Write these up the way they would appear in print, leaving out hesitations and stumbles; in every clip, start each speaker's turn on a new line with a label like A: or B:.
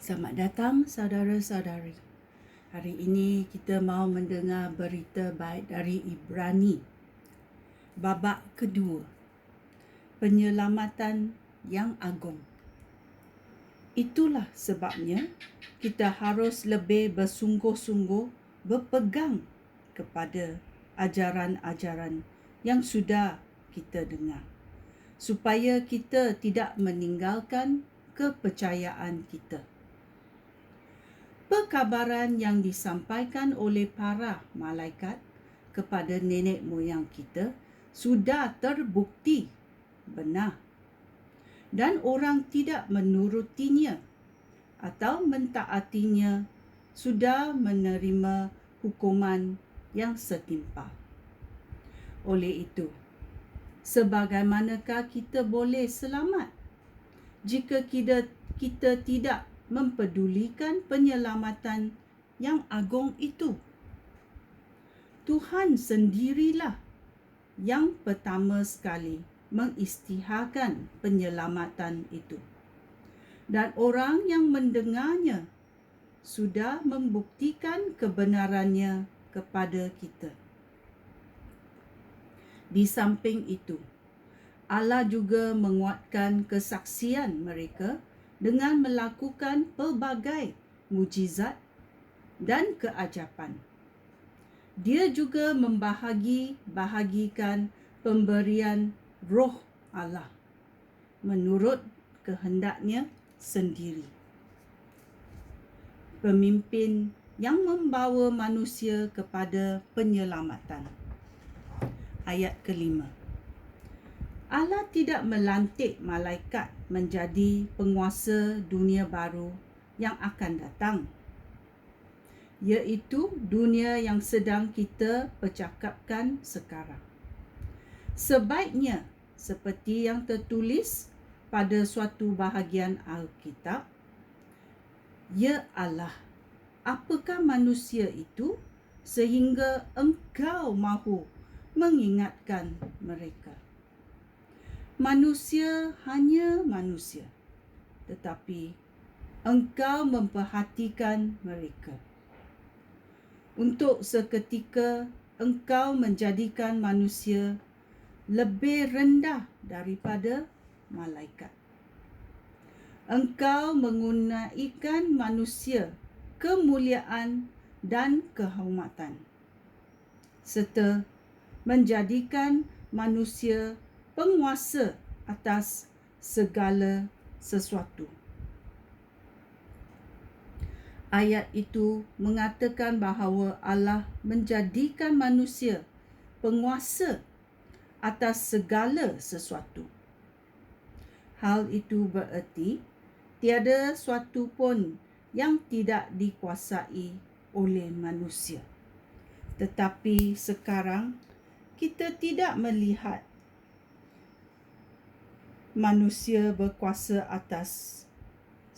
A: Selamat datang saudara-saudari. Hari ini kita mau mendengar berita baik dari Ibrani. Babak kedua, penyelamatan yang agung. Itulah sebabnya kita harus lebih bersungguh-sungguh berpegang kepada ajaran-ajaran yang sudah kita dengar, supaya kita tidak meninggalkan kepercayaan kita. Perkabaran yang disampaikan oleh para malaikat kepada nenek moyang kita sudah terbukti benar, dan orang tidak menurutinya atau mentaatinya sudah menerima hukuman yang setimpal. Oleh itu, sebagaimanakah kita boleh selamat jika kita tidak mempedulikan penyelamatan yang agung itu? Tuhan sendirilah yang pertama sekali mengisytiharkan penyelamatan itu, dan orang yang mendengarnya sudah membuktikan kebenarannya kepada kita. Di samping itu, Allah juga menguatkan kesaksian mereka dengan melakukan pelbagai mujizat dan keajapan. Dia juga membahagikan pemberian Roh Allah menurut kehendaknya sendiri. Pemimpin yang membawa manusia kepada penyelamatan. Ayat kelima. Allah tidak melantik malaikat menjadi penguasa dunia baru yang akan datang, iaitu dunia yang sedang kita percakapkan sekarang. Sebaiknya, seperti yang tertulis pada suatu bahagian Alkitab, "Ya Allah, apakah manusia itu sehingga Engkau mahu mengingatkan mereka? Manusia hanya manusia, tetapi Engkau memperhatikan mereka. Untuk seketika Engkau menjadikan manusia lebih rendah daripada malaikat. Engkau mengurniakan manusia kemuliaan dan kehormatan, serta menjadikan manusia penguasa atas segala sesuatu." Ayat itu mengatakan bahawa Allah menjadikan manusia penguasa atas segala sesuatu. Hal itu bererti tiada suatu pun yang tidak dikuasai oleh manusia. Tetapi sekarang kita tidak melihat manusia berkuasa atas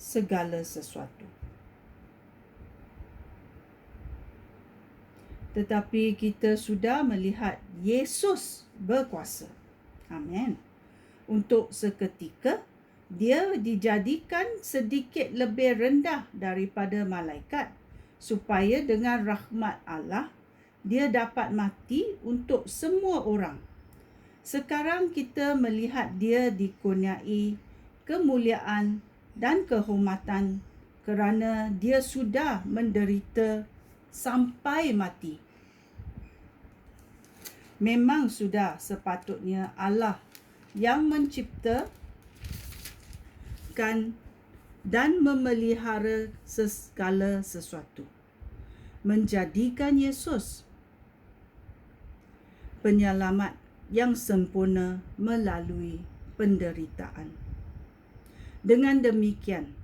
A: segala sesuatu, tetapi kita sudah melihat Yesus berkuasa. Amin. Untuk seketika, dia dijadikan sedikit lebih rendah daripada malaikat, supaya dengan rahmat Allah, dia dapat mati untuk semua orang. Sekarang kita melihat dia dikurniai kemuliaan dan kehormatan kerana dia sudah menderita sampai mati. Memang sudah sepatutnya Allah yang menciptakan dan memelihara segala sesuatu, menjadikan Yesus penyelamat yang sempurna melalui penderitaan. Dengan demikian,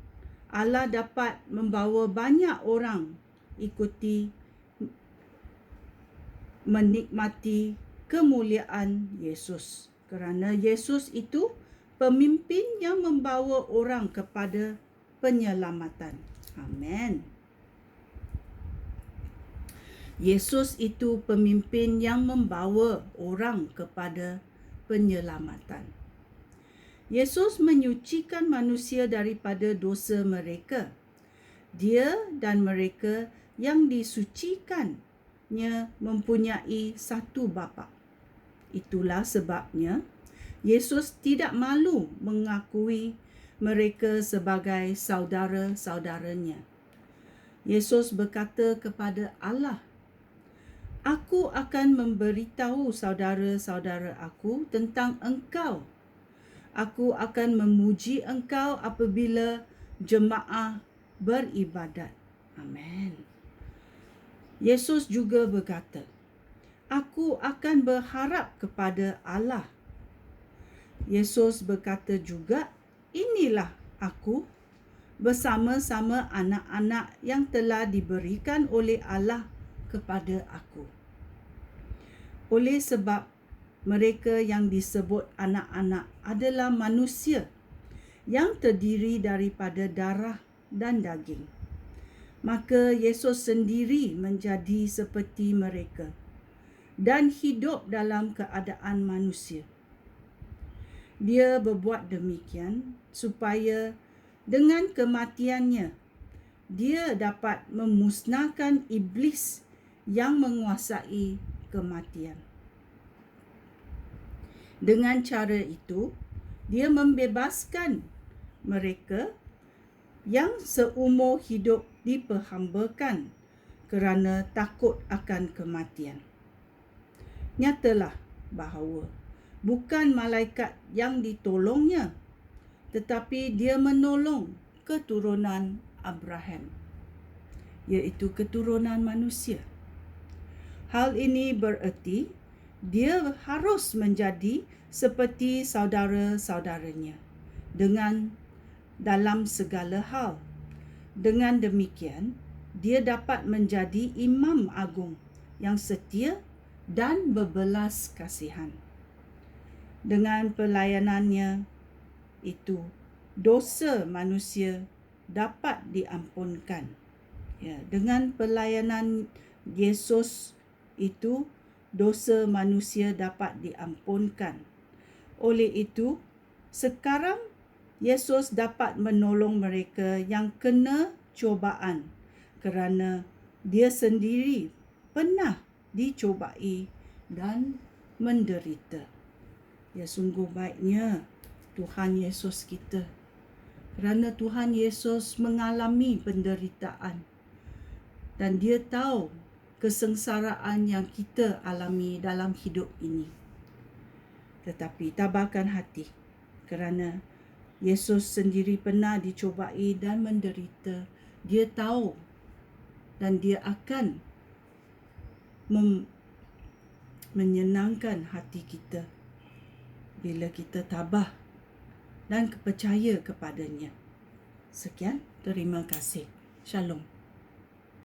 A: Allah dapat membawa banyak orang ikuti menikmati kemuliaan Yesus, kerana Yesus itu pemimpin yang membawa orang kepada penyelamatan. Amin. Yesus itu pemimpin yang membawa orang kepada penyelamatan. Yesus menyucikan manusia daripada dosa mereka Dia dan mereka yang disucikannya mempunyai satu bapa. Itulah sebabnya Yesus tidak malu mengakui mereka sebagai saudara-saudaranya. Yesus berkata kepada Allah, "Aku akan memberitahu saudara-saudara aku tentang engkau. Aku akan memuji engkau apabila jemaah beribadat." Amin. Yesus juga berkata, "Aku akan berharap kepada Allah." Yesus berkata juga, "Inilah aku bersama-sama anak-anak yang telah diberikan oleh Allah kepada aku." Oleh sebab mereka yang disebut anak-anak adalah manusia yang terdiri daripada darah dan daging, maka Yesus sendiri menjadi seperti mereka dan hidup dalam keadaan manusia. Dia berbuat demikian supaya dengan kematiannya dia dapat memusnahkan iblis yang menguasai kematian. Dengan cara itu, dia membebaskan mereka yang seumur hidup diperhambakan kerana takut akan kematian. Nyatalah bahawa bukan malaikat yang ditolongnya, tetapi dia menolong keturunan Abraham, iaitu keturunan manusia. Hal ini bererti dia harus menjadi seperti saudara-saudaranya dalam segala hal. Dengan demikian, dia dapat menjadi imam agung yang setia dan berbelas kasihan. Dengan pelayanannya itu, dosa manusia dapat diampunkan. Dengan pelayanan Yesus itu, dosa manusia dapat diampunkan. Oleh itu, sekarang Yesus dapat menolong mereka yang kena cobaan kerana dia sendiri pernah dicobai dan menderita. Ya, sungguh baiknya Tuhan Yesus kita, kerana Tuhan Yesus mengalami penderitaan dan dia tahu kesengsaraan yang kita alami dalam hidup ini. Tetapi tabahkan hati, kerana Yesus sendiri pernah dicobai dan menderita. Dia tahu dan dia akan menyenangkan hati kita bila kita tabah dan percaya kepadanya. Sekian, terima kasih. Shalom.